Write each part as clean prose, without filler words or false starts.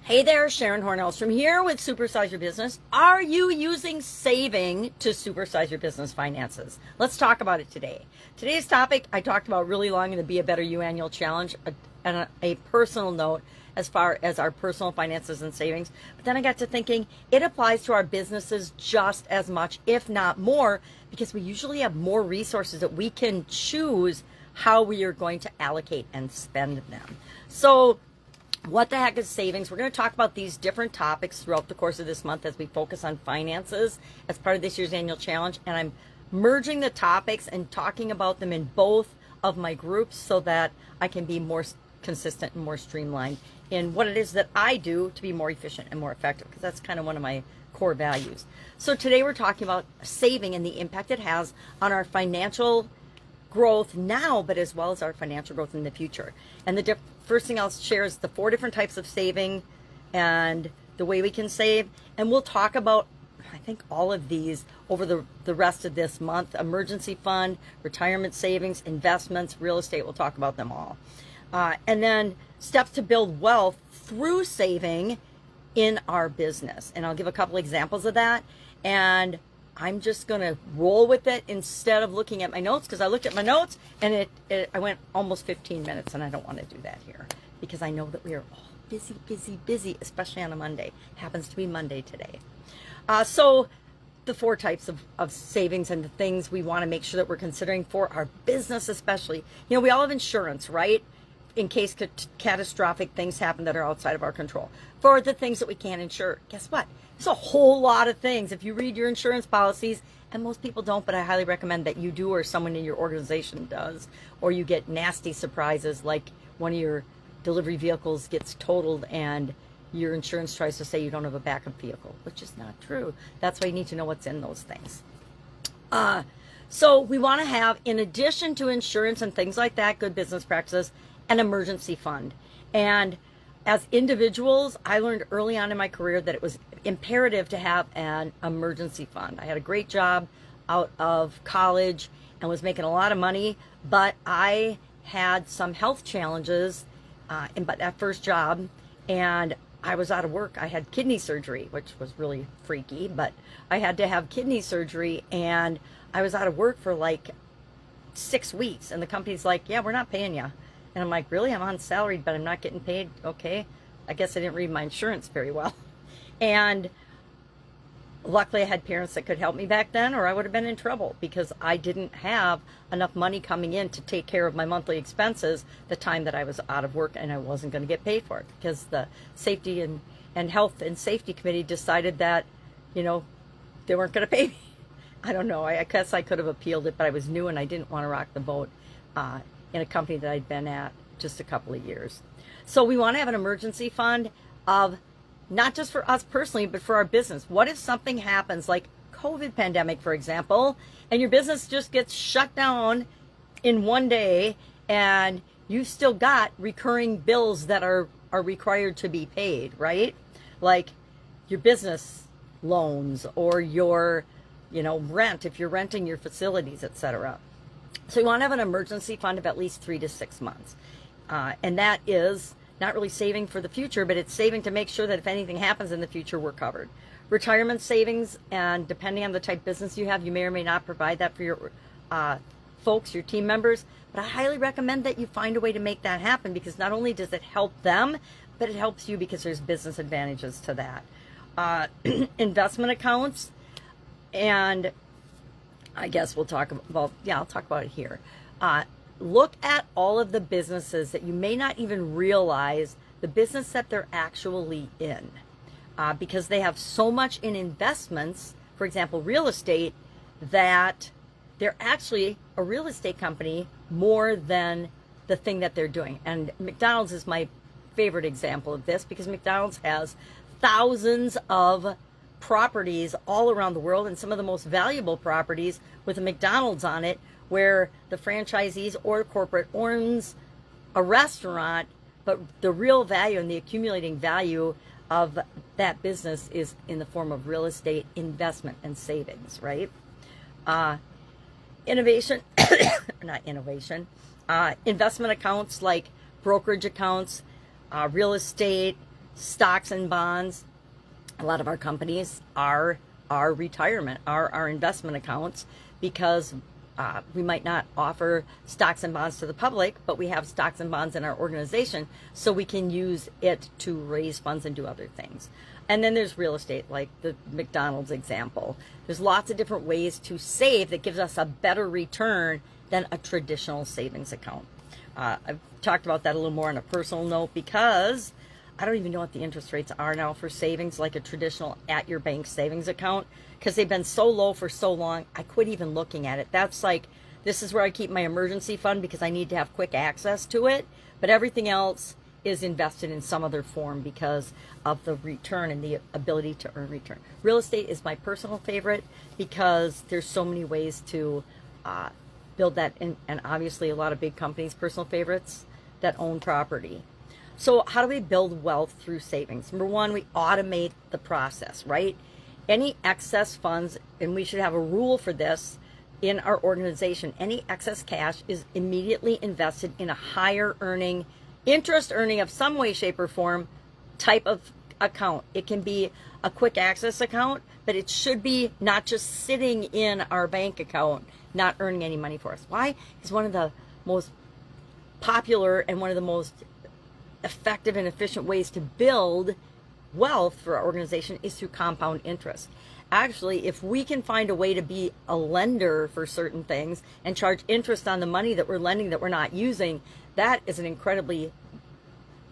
Hey there, Sharon Horne-Ellstrom here with Supersize Your Business. Are you using saving to supersize your business finances? Let's talk about it today. Today's topic I talked about really long in the Be a Better You annual challenge, and a personal note as far as our personal finances and savings. But then I got to thinking it applies to our businesses just as much, if not more, because we usually have more resources that we can choose how we are going to allocate and spend them. So what the heck is savings? We're going to talk about these different topics throughout the course of this month as we focus on finances as part of this year's annual challenge. And I'm merging the topics and talking about them in both of my groups so that I can be more consistent and more streamlined in what it is that I do to be more efficient and more effective, because that's kind of one of my core values. So today we're talking about saving and the impact it has on our financial growth now, but as well as our financial growth in the future. And the first thing I'll share is the 4 different types of saving and the way we can save. And we'll talk about, I think, all of these over the rest of this month. Emergency fund, retirement savings, investments, real estate. We'll talk about them all. And then steps to build wealth through saving in our business. And I'll give a couple examples of that. And I'm just going to roll with it instead of looking at my notes, because I looked at my notes and I went almost 15 minutes, and I don't want to do that here because I know that we are all busy, especially on a Monday. Happens to be Monday today. So the 4 types of savings and the things we want to make sure that we're considering for our business especially. You know, we all have insurance, right? In case catastrophic things happen that are outside of our control. For the things that we can't insure, guess what? There's a whole lot of things. If you read your insurance policies, and most people don't, but I highly recommend that you do, or someone in your organization does, or you get nasty surprises like one of your delivery vehicles gets totaled and your insurance tries to say you don't have a backup vehicle, which is not true. That's why you need to know what's in those things. So we want to have, in addition to insurance and things like that, good business practices, an emergency fund. And as individuals, I learned early on in my career that it was imperative to have an emergency fund. I had a great job out of college and was making a lot of money, but I had some health challenges in that first job, and I was out of work. I had kidney surgery, which was really freaky, but I had to have kidney surgery, and I was out of work for like 6 weeks, and the company's like, yeah, we're not paying you. And I'm like, really? I'm on salary, but I'm not getting paid? Okay. I guess I didn't read my insurance very well. And luckily I had parents that could help me back then, or I would have been in trouble because I didn't have enough money coming in to take care of my monthly expenses the time that I was out of work, and I wasn't going to get paid for it because the Safety and Health and Safety Committee decided that, you know, they weren't going to pay me. I don't know. I guess I could have appealed it, but I was new and I didn't want to rock the boat in a company that I'd been at just a couple of years. So we want to have an emergency fund of not just for us personally, but for our business. What if something happens, like COVID pandemic, for example, and your business just gets shut down in one day and you've still got recurring bills that are required to be paid, right? Like your business loans or your, rent, if you're renting your facilities, etc. So you want to have an emergency fund of at least 3 to 6 months. And that is not really saving for the future, but it's saving to make sure that if anything happens in the future, we're covered. Retirement savings, and depending on the type of business you have, you may or may not provide that for your folks, your team members. But I highly recommend that you find a way to make that happen, because not only does it help them, but it helps you because there's business advantages to that. Investment accounts, and I guess we'll talk about, I'll talk about it here. Look at all of the businesses that you may not even realize the business that they're actually in, because they have so much in investments, for example, real estate, that they're actually a real estate company more than the thing that they're doing. And McDonald's is my favorite example of this, because McDonald's has thousands of properties all around the world, and some of the most valuable properties with a McDonald's on it, where the franchisees or corporate owns a restaurant, but the real value and the accumulating value of that business is in the form of real estate investment and savings, right? Investment accounts like brokerage accounts, real estate, stocks and bonds. A lot of our companies are our retirement, are our investment accounts, because we might not offer stocks and bonds to the public, but we have stocks and bonds in our organization, so we can use it to raise funds and do other things. And then there's real estate, like the McDonald's example. There's lots of different ways to save that gives us a better return than a traditional savings account. I've talked about that a little more on a personal note, because I don't even know what the interest rates are now for savings, like a traditional at your bank savings account, because they've been so low for so long. I quit even looking at it. That's like, this is where I keep my emergency fund because I need to have quick access to it. But everything else is invested in some other form because of the return and the ability to earn return. Real estate is my personal favorite because there's so many ways to build that, and obviously a lot of big companies, personal favorites that own property. So how do we build wealth through savings? Number one, we automate the process, right? Any excess funds, and we should have a rule for this in our organization, any excess cash is immediately invested in a higher earning, interest earning of some way, shape, or form type of account. It can be a quick access account, but it should be not just sitting in our bank account, not earning any money for us. Why? Because one of the most popular and one of the most effective and efficient ways to build wealth for our organization is through compound interest. Actually, if we can find a way to be a lender for certain things and charge interest on the money that we're lending that we're not using, that is an incredibly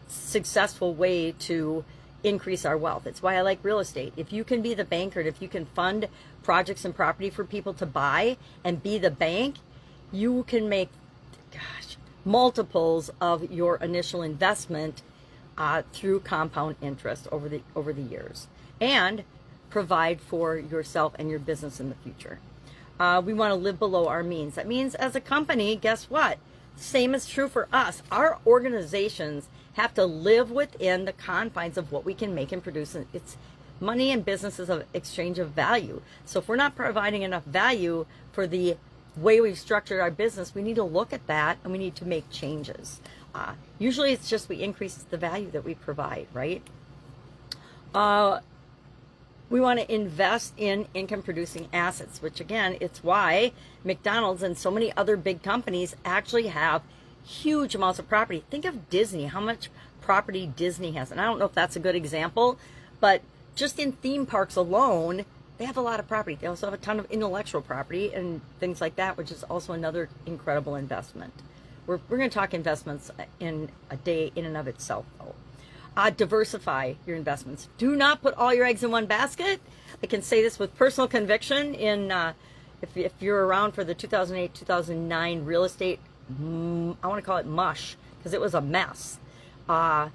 successful way to increase our wealth. It's why I like real estate. If you can be the banker, if you can fund projects and property for people to buy and be the bank, you can make, multiples of your initial investment through compound interest over the years, and provide for yourself and your business in the future. We want to live below our means. That means as a company, guess what? Same is true for us. Our organizations have to live within the confines of what we can make and produce. It's money and business is an exchange of value. So if we're not providing enough value for the way we've structured our business, we need to look at that and we need to make changes. Usually it's just we increase the value that we provide, right? We want to invest in income producing assets, which again, it's why McDonald's and so many other big companies actually have huge amounts of property. Think of Disney, how much property Disney has. And I don't know if that's a good example, but just in theme parks alone, they have a lot of property. They also have a ton of intellectual property and things like that, which is also another incredible investment. We're going to talk investments in a day in and of itself, though. Diversify your investments. Do not put all your eggs in one basket. I can say this with personal conviction. If you're around for the 2008-2009 real estate, I want to call it mush, because it was a mess. A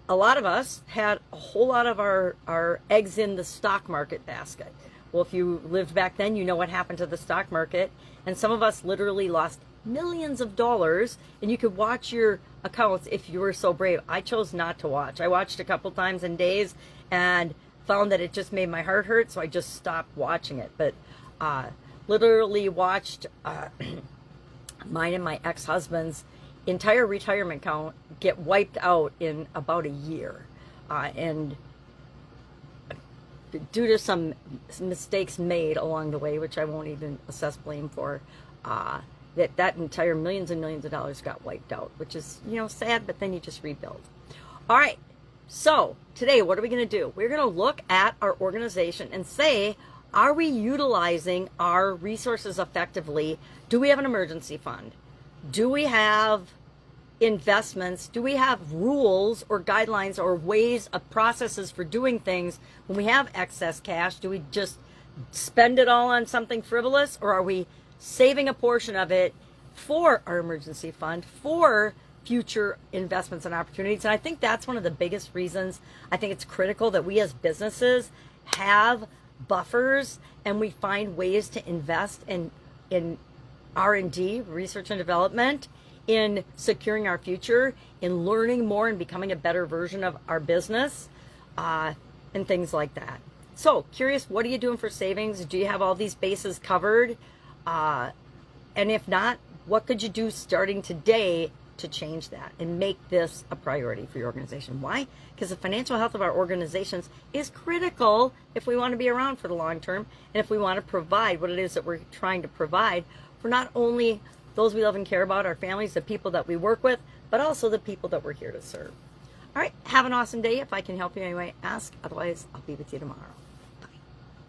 lot of us had a whole lot of our eggs in the stock market basket. Well, if you lived back then, you know what happened to the stock market. And some of us literally lost millions of dollars, and you could watch your accounts if you were so brave. I chose not to watch. I watched a couple times in days and found that it just made my heart hurt, so I just stopped watching it. But literally watched mine and my ex-husband's entire retirement account get wiped out in about a year, and due to some mistakes made along the way, which I won't even assess blame for, that entire millions and millions of dollars got wiped out, which is, sad, but then you just rebuild. All right, so today, what are we going to do? We're going to look at our organization and say, are we utilizing our resources effectively? Do we have an emergency fund? Do we have investments? Do we have rules or guidelines or ways of processes for doing things when we have excess cash? Do we just spend it all on something frivolous, or are we saving a portion of it for our emergency fund, for future investments and opportunities? And I think that's one of the biggest reasons I think it's critical that we as businesses have buffers and we find ways to invest in R&D, research and development, in securing our future, in learning more and becoming a better version of our business, and things like that. So, curious, what are you doing for savings? Do you have all these bases covered? And if not, what could you do starting today to change that and make this a priority for your organization. Why? Because the financial health of our organizations is critical if we want to be around for the long term and if we want to provide what it is that we're trying to provide for not only those we love and care about, our families, the people that we work with, but also the people that we're here to serve. All right, have an awesome day. If I can help you anyway, ask. Otherwise, I'll be with you tomorrow.